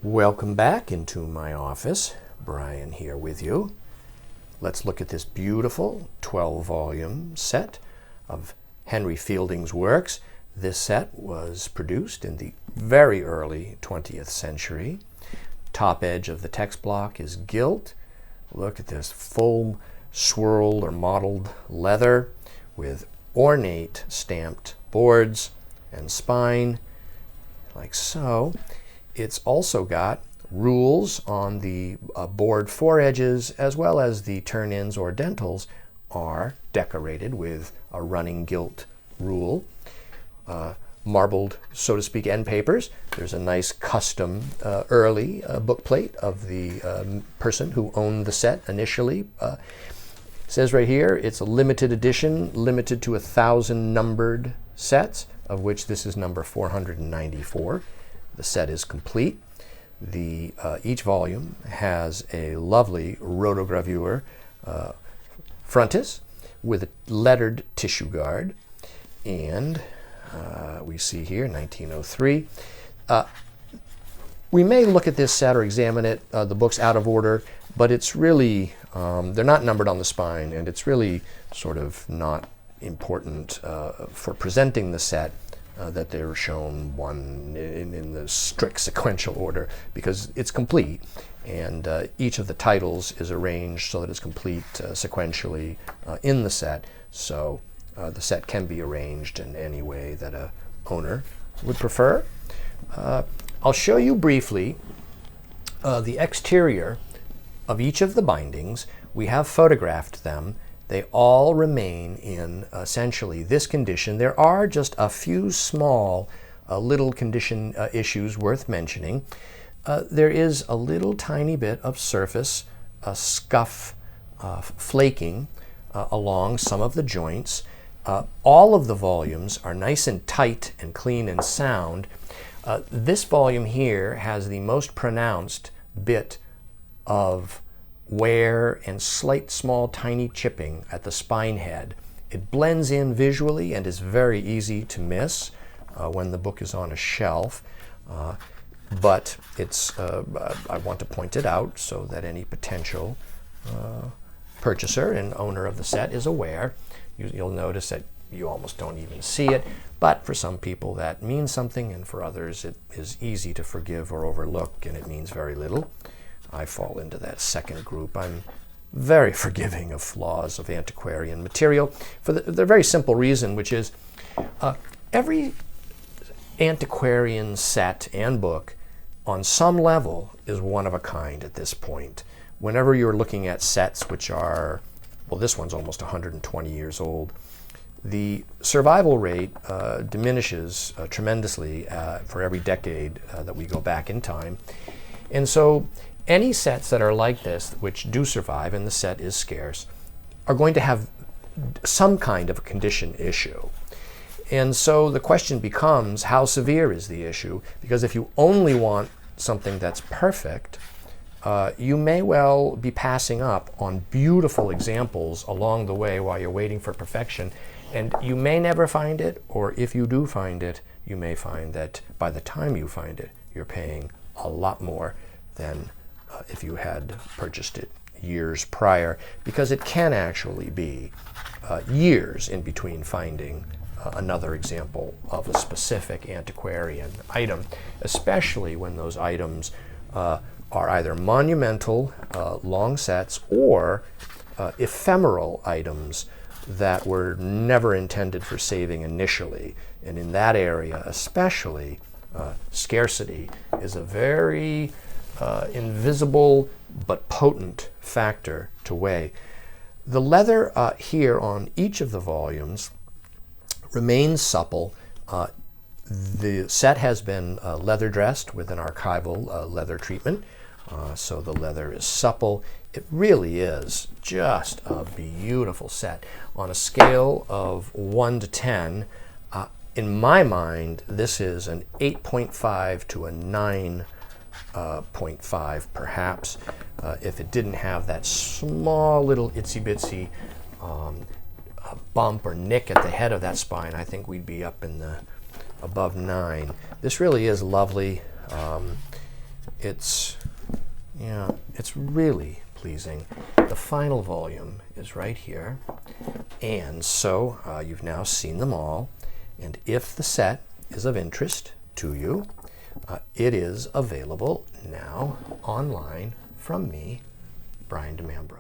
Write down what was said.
Welcome back into my office. Brian here with you. Let's look at this beautiful 12-volume set of Henry Fielding's works. This set was produced in the very early 20th century. Top edge of the text block is gilt. Look at this full swirled or mottled leather with ornate stamped boards and spine, like so. It's also got rules on the board foredges, as well as the turn-ins or dentals are decorated with a running gilt rule. Marbled, so to speak, end papers. There's a nice custom early book plate of the person who owned the set initially. It says right here, it's a limited edition, limited to 1,000 numbered sets, of which this is number 494. The set is complete. Each volume has a lovely rotogravure frontis with a lettered tissue guard, and we see here 1903. We may look at this set or examine it, the books out of order, but it's really, they're not numbered on the spine, and it's really sort of not important for presenting the set that they're shown one in the strict sequential order, because it's complete, and each of the titles is arranged so that it's complete sequentially in the set. So the set can be arranged in any way that a owner would prefer. I'll show you briefly the exterior of each of the bindings. We have photographed them. They all remain in essentially this condition. There are just a few small little condition issues worth mentioning. There is a little tiny bit of surface scuff flaking along some of the joints. All of the volumes are nice and tight and clean and sound. This volume here has the most pronounced bit of wear and slight small tiny chipping at the spine head. It blends in visually and is very easy to miss when the book is on a shelf, but it's I want to point it out so that any potential purchaser and owner of the set is aware. You'll notice that you almost don't even see it, but for some people that means something, and for others it is easy to forgive or overlook, and it means very little. I fall into that second group. I'm very forgiving of flaws of antiquarian material for the very simple reason, which is every antiquarian set and book on some level is one of a kind at this point. Whenever you're looking at sets which are, well, this one's almost 120 years old, the survival rate diminishes tremendously for every decade that we go back in time. And so any sets that are like this, which do survive, and the set is scarce, are going to have some kind of a condition issue. And so the question becomes, how severe is the issue? Because if you only want something that's perfect, you may well be passing up on beautiful examples along the way while you're waiting for perfection. And you may never find it, or if you do find it, you may find that by the time you find it, you're paying a lot more than if you had purchased it years prior, because it can actually be years in between finding another example of a specific antiquarian item, especially when those items are either monumental long sets or ephemeral items that were never intended for saving initially. And in that area especially, scarcity is a very invisible but potent factor to weigh. The leather here on each of the volumes remains supple. The set has been leather dressed with an archival leather treatment, so the leather is supple. It really is just a beautiful set. On a scale of 1 to 10, in my mind, this is an 8.5 to a 9.5 perhaps. If it didn't have that small little itsy bitsy bump or nick at the head of that spine, I think we'd be up in the above 9. This really is lovely. it's really pleasing. The final volume is right here, and so you've now seen them all, and if the set is of interest to you, it is available now online from me, Brian DiMambro.